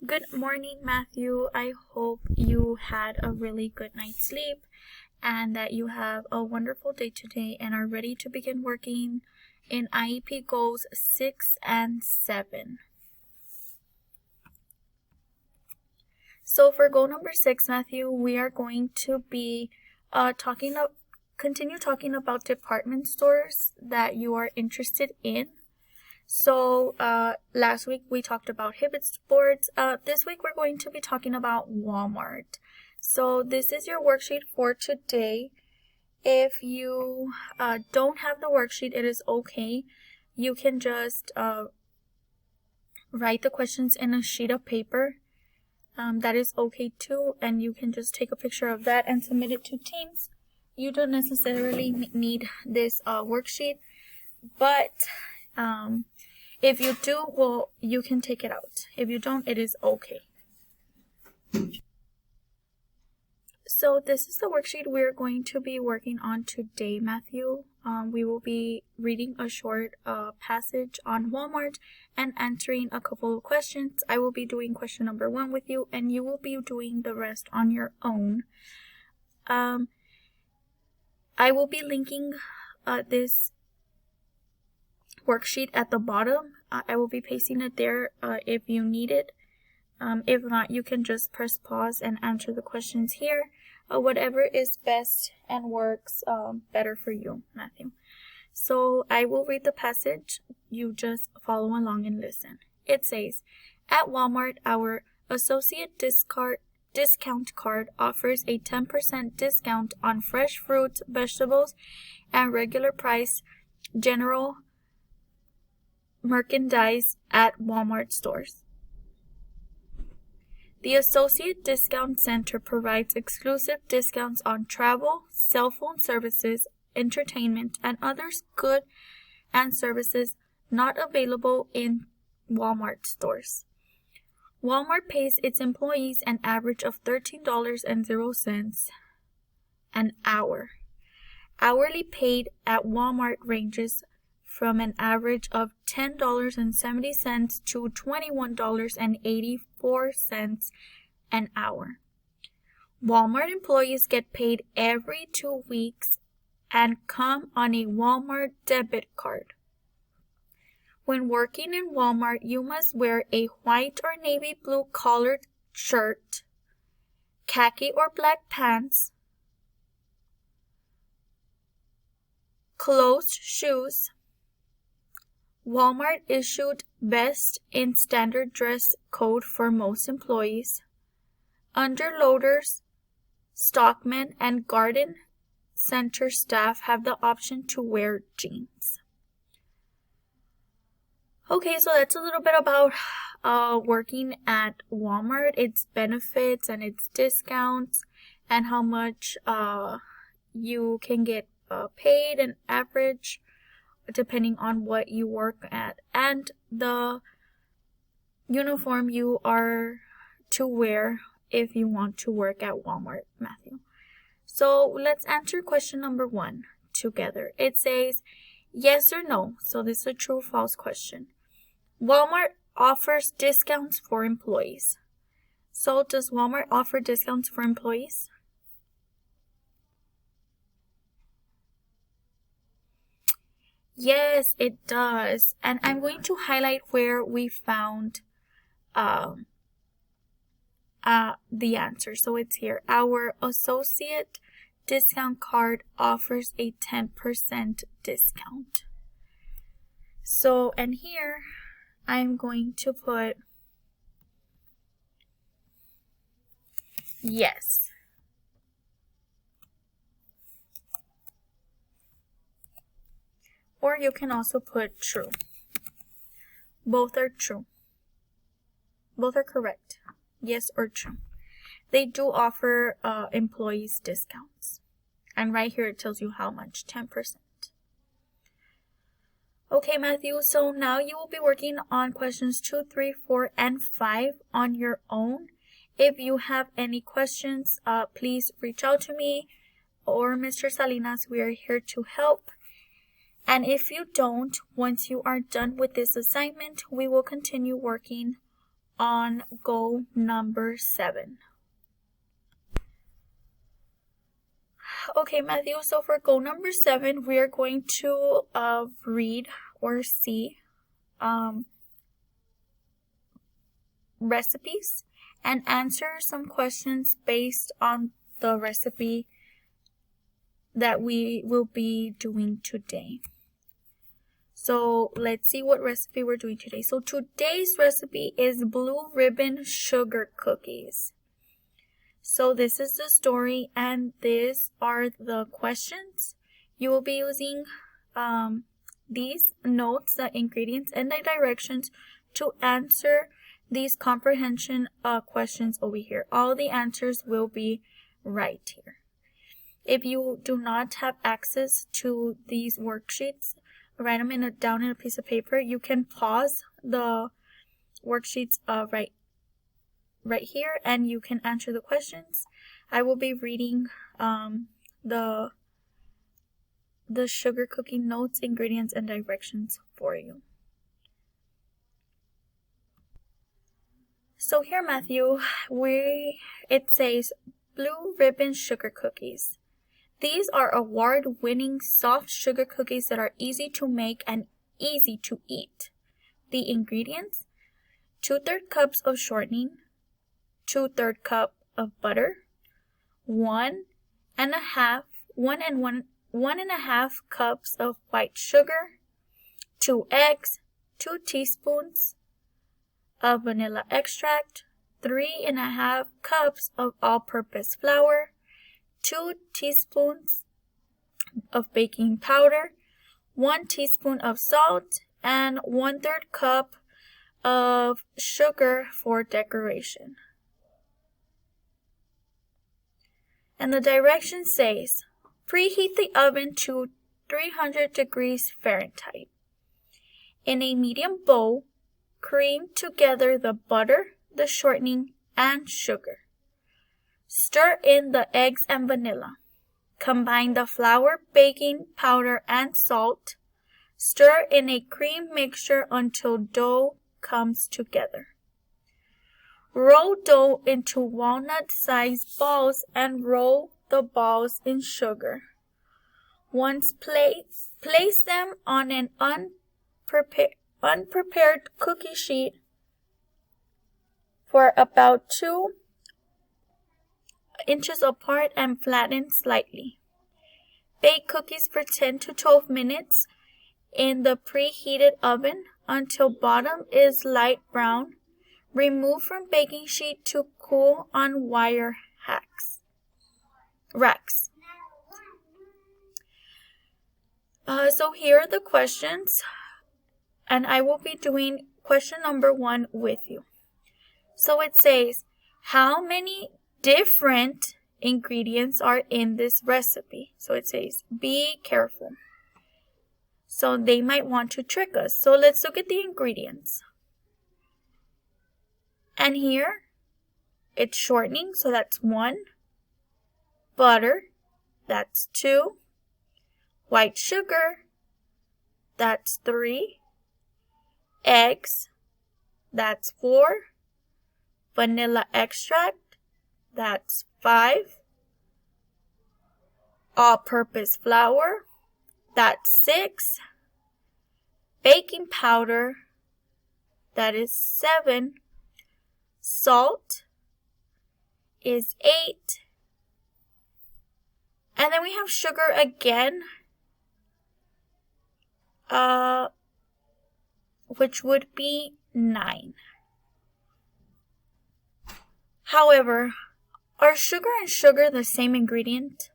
Good morning, Matthew. I hope you had a really good night's sleep and that you have a wonderful day today and are ready to begin working in IEP goals 6 and 7. So for goal number 6, Matthew, we are going to be continue talking about department stores that you are interested in. So last week we talked about Hibbett Sports. This week we're going to be talking about Walmart. So this is your worksheet for today. If you don't have the worksheet, it is okay. You can just write the questions in a sheet of paper. That is okay too, and you can just take a picture of that and submit it to Teams. You don't necessarily need this worksheet, but if you do, well, you can take it out. If you don't, it is okay. So this is the worksheet we're going to be working on today, Matthew. We will be reading a short passage on Walmart and answering a couple of questions. I will be doing question number 1 with you, and you will be doing the rest on your own. I will be linking this worksheet at the bottom. I will be pasting it there if you need it. If not, you can just press pause and answer the questions here. Whatever is best and works better for you, Matthew. So I will read the passage. You just follow along and listen. It says, at Walmart, our associate discount card offers a 10% discount on fresh fruits, vegetables, and regular price general merchandise at Walmart stores. The Associate Discount Center provides exclusive discounts on travel, cell phone services, entertainment, and other goods and services not available in Walmart stores. Walmart pays its employees an average of $13.00 an hour. Hourly paid at Walmart ranges from an average of $10.70 to $21.84 an hour. Walmart employees get paid every 2 weeks and come on a Walmart debit card. When working in Walmart, you must wear a white or navy blue collared shirt, khaki or black pants, closed shoes. Walmart issued Best in Standard dress code for most employees. Underloaders, stockmen, and garden center staff have the option to wear jeans. Okay, so that's a little bit about working at Walmart, its benefits and its discounts, and how much you can get paid and average depending on what you work at, and the uniform you are to wear if you want to work at Walmart, Matthew. So let's answer question number 1 together. It says yes or no. So this is a true or false question. Walmart offers discounts for employees. So does Walmart offer discounts for employees? Yes, it does. And I'm going to highlight where we found the answer. So it's here. Our associate discount card offers a 10% discount. So, and here I'm going to put yes. Or you can also put true. Both are true. Both are correct. Yes or true. They do offer employees discounts. And right here it tells you how much, 10%. Okay, Matthew, so now you will be working on questions 2, 3, 4, and 5 on your own. If you have any questions, please reach out to me or Mr. Salinas. We are here to help. And if you don't, once you are done with this assignment, we will continue working on goal number 7. Okay, Matthew, so for goal number 7, we are going to read or see recipes and answer some questions based on the recipe that we will be doing today. So let's see what recipe we're doing today. So today's recipe is blue ribbon sugar cookies. So this is the story and these are the questions. You will be using these notes, the ingredients, and the directions to answer these comprehension questions over here. All the answers will be right here. If you do not have access to these worksheets, write them down in a piece of paper. You can pause the worksheets right here and you can answer the questions. I will be reading the sugar cookie notes, ingredients, and directions for you. So here, Matthew, it says blue ribbon sugar cookies. These are award-winning soft sugar cookies that are easy to make and easy to eat. The ingredients: 2/3 cups of shortening, 2/3 cup of butter, 1.5 cups of white sugar, 2 eggs, 2 teaspoons of vanilla extract, 3.5 cups of all-purpose flour, 2 teaspoons of baking powder, 1 teaspoon of salt, and 1/3 cup of sugar for decoration. And the direction says, preheat the oven to 300 degrees Fahrenheit. In a medium bowl, cream together the butter, the shortening, and sugar. Stir in the eggs and vanilla. Combine the flour, baking powder, and salt. Stir in a cream mixture until dough comes together. Roll dough into walnut-sized balls and roll the balls in sugar. Once placed, place them on an unprepared cookie sheet for about 2 inches apart and flatten slightly. Bake cookies for 10 to 12 minutes in the preheated oven until bottom is light brown. Remove from baking sheet to cool on wire racks. So here are the questions, and I will be doing question number 1 with you. So it says, how many different ingredients are in this recipe? So it says, be careful. So they might want to trick us. So let's look at the ingredients. And here, it's shortening, so that's 1. Butter, that's 2. White sugar, that's 3. Eggs, that's 4. Vanilla extract, that's 5. All-purpose flour, that's 6. Baking powder, that is 7. Salt is 8. And then we have sugar again, which would be 9. However, are sugar and sugar the same ingredient?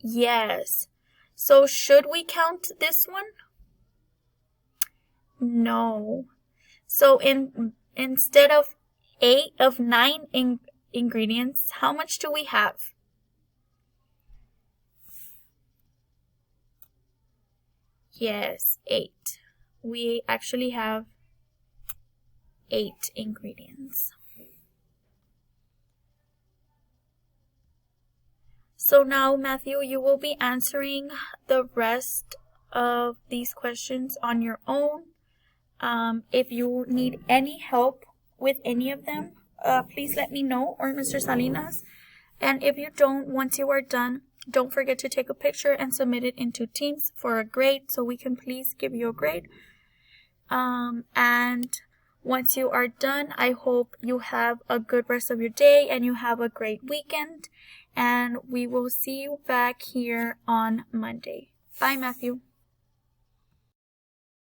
Yes. So should we count this one? No. So instead of 9 ingredients, how much do we have? Yes, 8. We actually have 8 ingredients. So now, Matthew, you will be answering the rest of these questions on your own. If you need any help with any of them, please let me know, or Mr. Salinas. And if you don't, once you are done, don't forget to take a picture and submit it into Teams for a grade, so we can please give you a grade. And once you are done, I hope you have a good rest of your day and you have a great weekend. And we will see you back here on Monday. Bye, Matthew.